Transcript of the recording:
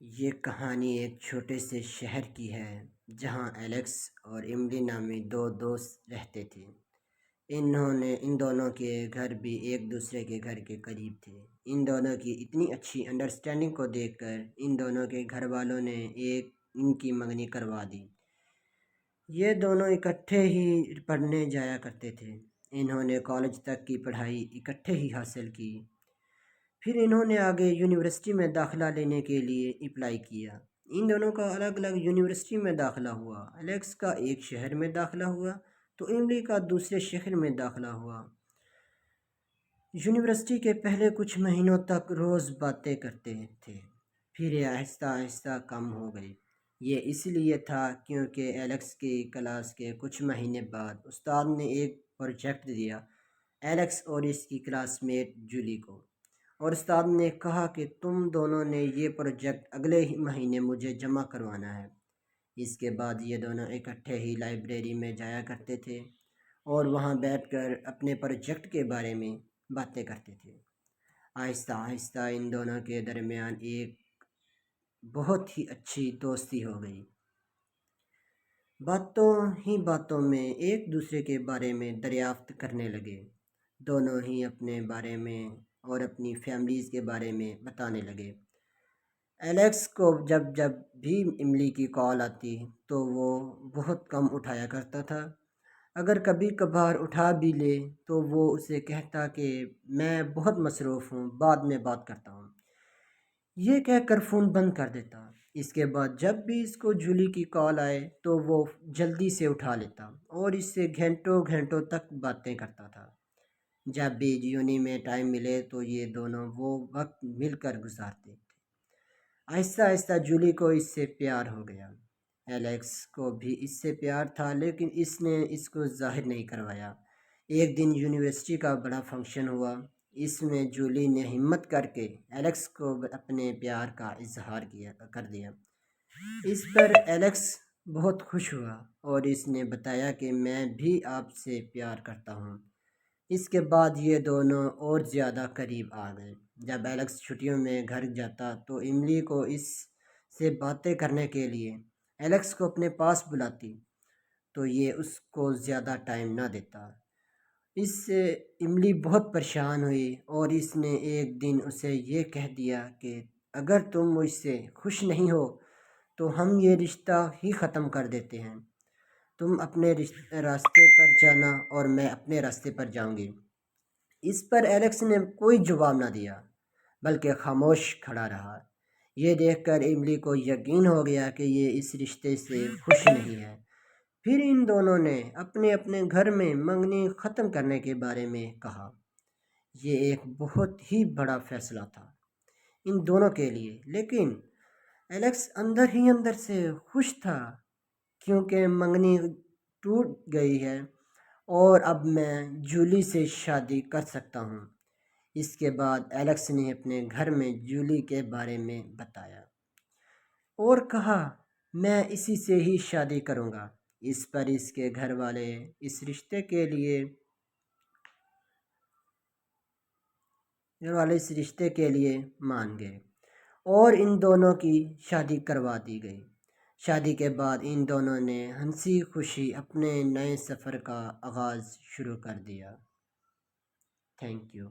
یہ کہانی ایک چھوٹے سے شہر کی ہے جہاں ایلیکس اور ایملی نامی دو دوست رہتے تھے۔ ان دونوں کے گھر بھی ایک دوسرے کے گھر کے قریب تھے۔ ان دونوں کی اتنی اچھی انڈرسٹینڈنگ کو دیکھ کر ان دونوں کے گھر والوں نے ان کی منگنی کروا دی۔ یہ دونوں اکٹھے ہی پڑھنے جایا کرتے تھے۔ انہوں نے کالج تک کی پڑھائی اکٹھے ہی حاصل کی۔ پھر انہوں نے آگے یونیورسٹی میں داخلہ لینے کے لیے اپلائی کیا۔ ان دونوں کا الگ الگ یونیورسٹی میں داخلہ ہوا۔ الیکس کا ایک شہر میں داخلہ ہوا تو ایملی کا دوسرے شہر میں داخلہ ہوا۔ یونیورسٹی کے پہلے کچھ مہینوں تک روز باتیں کرتے تھے، پھر یہ آہستہ آہستہ کم ہو گئی۔ یہ اس لیے تھا کیونکہ ایلیکس کی کلاس کے کچھ مہینے بعد استاد نے ایک پروجیکٹ دیا ایلیکس اور اس کی کلاس میٹ جولی کو، اور استاد نے کہا کہ تم دونوں نے یہ پروجیکٹ اگلے ہی مہینے مجھے جمع کروانا ہے۔ اس کے بعد یہ دونوں اکٹھے ہی لائبریری میں جایا کرتے تھے اور وہاں بیٹھ کر اپنے پروجیکٹ کے بارے میں باتیں کرتے تھے۔ آہستہ آہستہ ان دونوں کے درمیان ایک بہت ہی اچھی دوستی ہو گئی۔ باتوں ہی باتوں میں ایک دوسرے کے بارے میں دریافت کرنے لگے۔ دونوں ہی اپنے بارے میں اور اپنی فیملیز کے بارے میں بتانے لگے۔ ایلیکس کو جب بھی ایملی کی کال آتی تو وہ بہت کم اٹھایا کرتا تھا۔ اگر کبھی کبھار اٹھا بھی لے تو وہ اسے کہتا کہ میں بہت مصروف ہوں، بعد میں بات کرتا ہوں، یہ کہہ کر فون بند کر دیتا۔ اس کے بعد جب بھی اس کو جولی کی کال آئے تو وہ جلدی سے اٹھا لیتا اور اس سے گھنٹوں گھنٹوں تک باتیں کرتا تھا۔ جب بھی یونی میں ٹائم ملے تو یہ دونوں وہ وقت مل کر گزارتے تھے۔ آہستہ آہستہ جولی کو اس سے پیار ہو گیا۔ ایلیکس کو بھی اس سے پیار تھا، لیکن اس نے اس کو ظاہر نہیں کروایا۔ ایک دن یونیورسٹی کا بڑا فنکشن ہوا۔ اس میں جولی نے ہمت کر کے ایلیکس کو اپنے پیار کا اظہار کر دیا۔ اس پر ایلیکس بہت خوش ہوا اور اس نے بتایا کہ میں بھی آپ سے پیار کرتا ہوں۔ اس کے بعد یہ دونوں اور زیادہ قریب آ گئے۔ جب ایلیکس چھٹیوں میں گھر جاتا تو ایملی کو اس سے باتیں کرنے کے لیے ایلیکس کو اپنے پاس بلاتی تو یہ اس کو زیادہ ٹائم نہ دیتا۔ اس سے ایملی بہت پریشان ہوئی اور اس نے ایک دن اسے یہ کہہ دیا کہ اگر تم مجھ سے خوش نہیں ہو تو ہم یہ رشتہ ہی ختم کر دیتے ہیں۔ تم اپنے راستے پر جانا اور میں اپنے راستے پر جاؤں گی۔ اس پر ایلیکس نے کوئی جواب نہ دیا بلکہ خاموش کھڑا رہا۔ یہ دیکھ کر ایملی کو یقین ہو گیا کہ یہ اس رشتے سے خوش نہیں ہے۔ پھر ان دونوں نے اپنے اپنے گھر میں منگنی ختم کرنے کے بارے میں کہا۔ یہ ایک بہت ہی بڑا فیصلہ تھا ان دونوں کے لیے، لیکن ایلیکس اندر ہی اندر سے خوش تھا کیونکہ منگنی ٹوٹ گئی ہے اور اب میں جولی سے شادی کر سکتا ہوں۔ اس کے بعد ایلیکس نے اپنے گھر میں جولی کے بارے میں بتایا اور کہا میں اسی سے ہی شادی کروں گا۔ اس پر اس کے گھر والے اس رشتے کے لیے مان گئے اور ان دونوں کی شادی کروا دی گئی۔ شادی کے بعد ان دونوں نے ہنسی خوشی اپنے نئے سفر کا آغاز شروع کر دیا۔ Thank you.